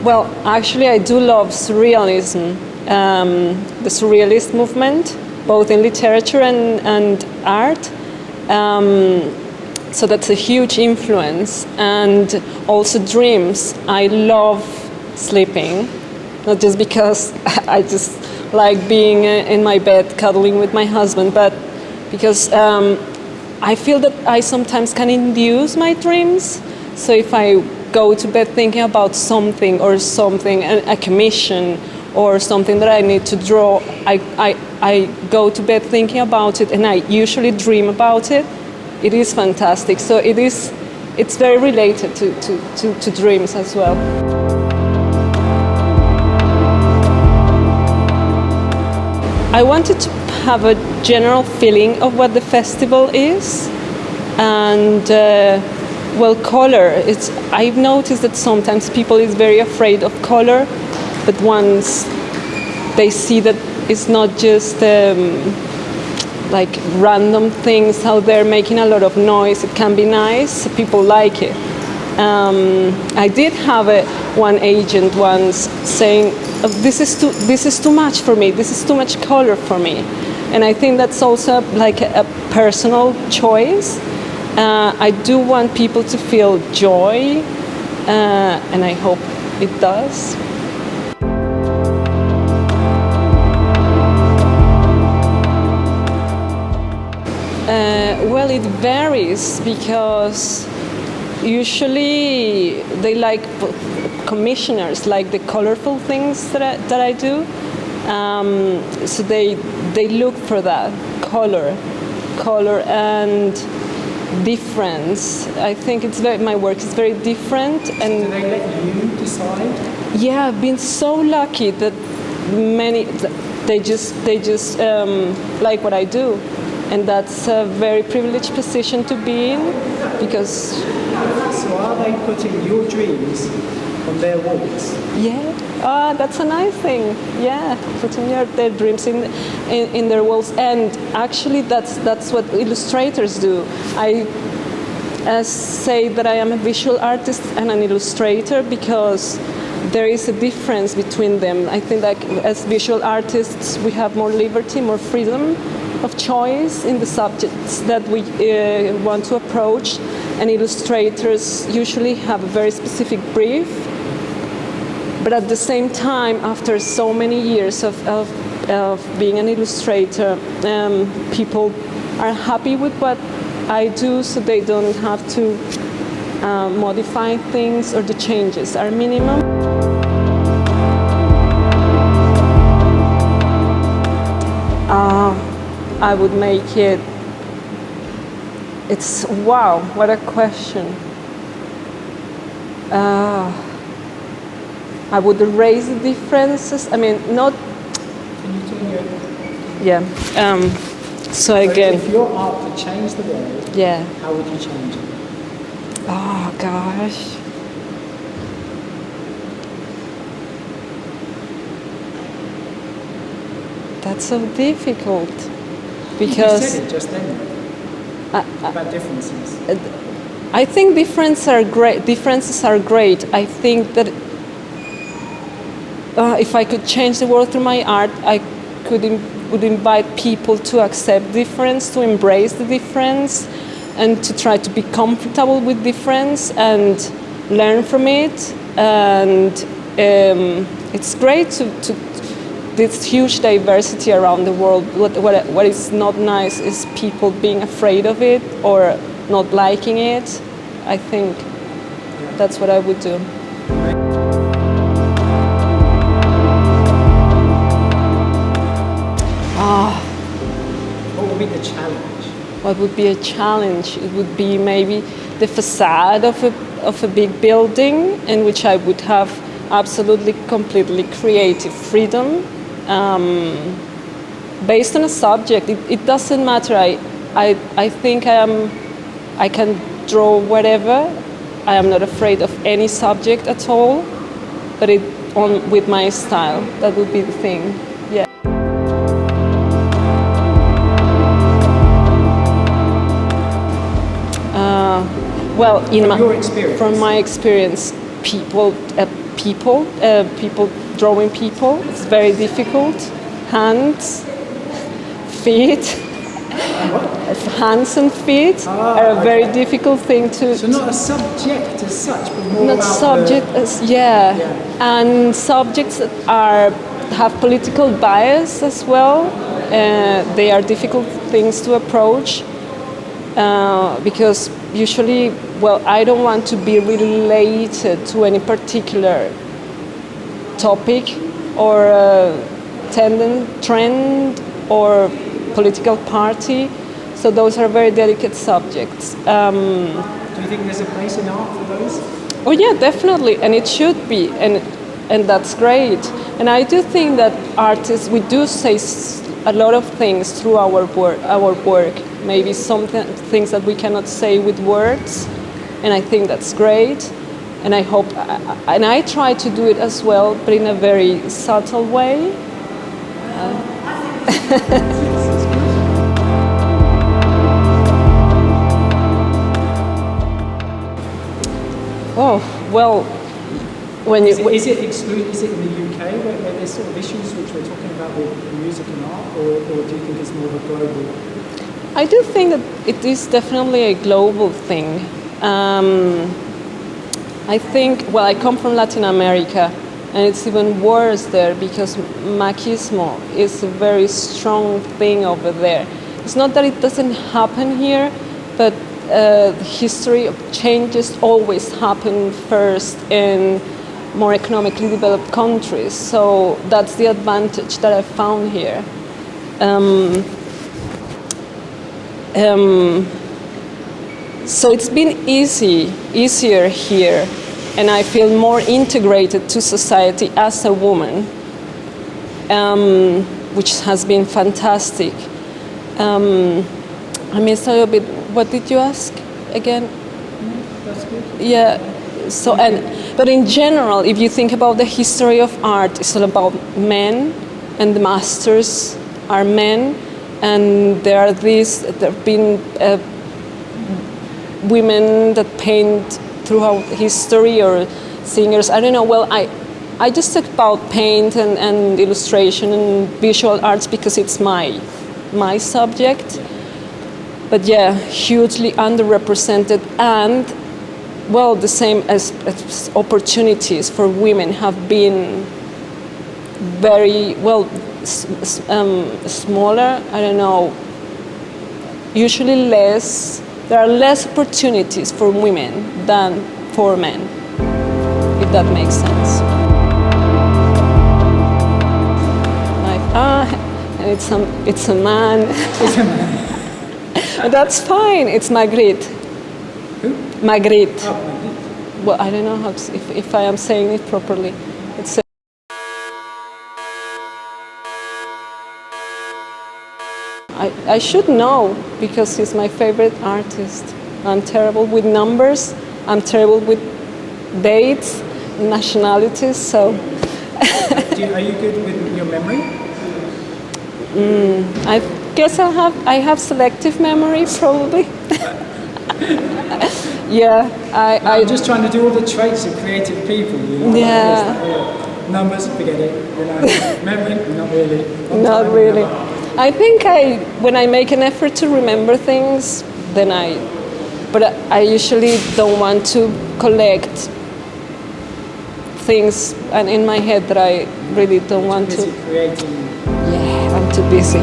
Well, actually, I do love surrealism, the surrealist movement, both in literature and art. So that's a huge influence. And also dreams. I love sleeping, not just because I just like being in my bed cuddling with my husband, but because I feel that I sometimes can induce my dreams. So if I go to bed thinking about something, a commission, or something that I need to draw, I go to bed thinking about it, and I usually dream about it. It is fantastic. So it's very related to dreams as well. I wanted to have a general feeling of what the festival is, and well, color. I've noticed that sometimes people is very afraid of color, but once they see that it's not just like random things, how they're making a lot of noise, it can be nice. People like it. I did have one agent once saying, "This is too much for me. This is too much color for me," and I think that's also like a personal choice. I do want people to feel joy, and I hope it does. Well, it varies because usually they like commissioners like the colorful things that I do. So they look for that color and difference. I think my work is very different. And do they let you decide? Yeah, I've been so lucky that they just like what I do, and that's a very privileged position to be in, because. So are they putting your dreams on their walls? Yeah, that's a nice thing. Yeah, putting their dreams in their walls, and actually that's what illustrators do. I say that I am a visual artist and an illustrator because there is a difference between them. I think that as visual artists we have more liberty, more freedom of choice in the subjects that we want to approach, and illustrators usually have a very specific brief. But at the same time, after so many years of being an illustrator, people are happy with what I do, so they don't have to modify things, or the changes are minimum. I would make it. Wow, what a question. I would erase the differences. I mean, not. Can you turn your? Yeah. So again. If your art could change the world, yeah. How would you change it? Oh gosh. That's so difficult. Because. You said it just then. About differences. I think differences are great. I think that if I could change the world through my art, I would invite people to accept difference, to embrace the difference, and to try to be comfortable with difference and learn from it. And it's great to this huge diversity around the world. What is not nice is people being afraid of it or not liking it. I think that's what I would do. What would be the challenge? What would be a challenge? It would be maybe the facade of a big building in which I would have absolutely, completely creative freedom based on a subject. It doesn't matter. I think I can draw whatever. I am not afraid of any subject at all, but with my style. That would be the thing. Yeah. Well, from my experience, people, people, people drawing people. It's very difficult. Hands, feet, hands and feet are a very difficult thing to. So not a subject as such, but more Not about subject as and subjects that have political bias as well. They are difficult things to approach because usually, well, I don't want to be related to any particular topic or trend or political party. So those are very delicate subjects. Do you think there's a place in art for those? Oh yeah, definitely, and it should be, and that's great. And I do think that artists, we do say a lot of things through our work. Maybe some things that we cannot say with words, and I think that's great. And I hope, and I try to do it as well, but in a very subtle way. Oh, well, when you... Is it in the UK where there's sort of issues which we're talking about with music and art, or do you think it's more of a global? I do think that it is definitely a global thing. I think, well, I come from Latin America, and it's even worse there because machismo is a very strong thing over there. It's not that it doesn't happen here, but the history of changes always happen first in more economically developed countries. So that's the advantage that I found here. So it's been easier here, and I feel more integrated to society as a woman, which has been fantastic. I missed a little bit. What did you ask again? That's good. Yeah. So but in general, if you think about the history of art, it's all about men, and the masters are men, and there have been women that paint throughout history, or singers. I don't know. Well, I just talk about paint and illustration and visual arts because it's my subject. But yeah, hugely underrepresented, and well, the same as opportunities for women have been very well smaller. I don't know. Usually less. There are less opportunities for women than for men, if that makes sense. Like and it's a man. It's a man. That's fine. It's Magritte. Who? Magritte. Oh, Magritte. Well, I don't know if I am saying it properly. It's I should know because he's my favorite artist. I'm terrible with numbers. I'm terrible with dates, nationalities. So. Are you good with your memory? I guess I have selective memory, probably. Yeah, I'm just trying to do all the traits of creative people. You know? Yeah. Numbers, forget it. You know, memory, not really. Not really. I think when I make an effort to remember things, but I usually don't want to collect things and in my head that I really don't want to. Creating. Yeah, I'm too busy.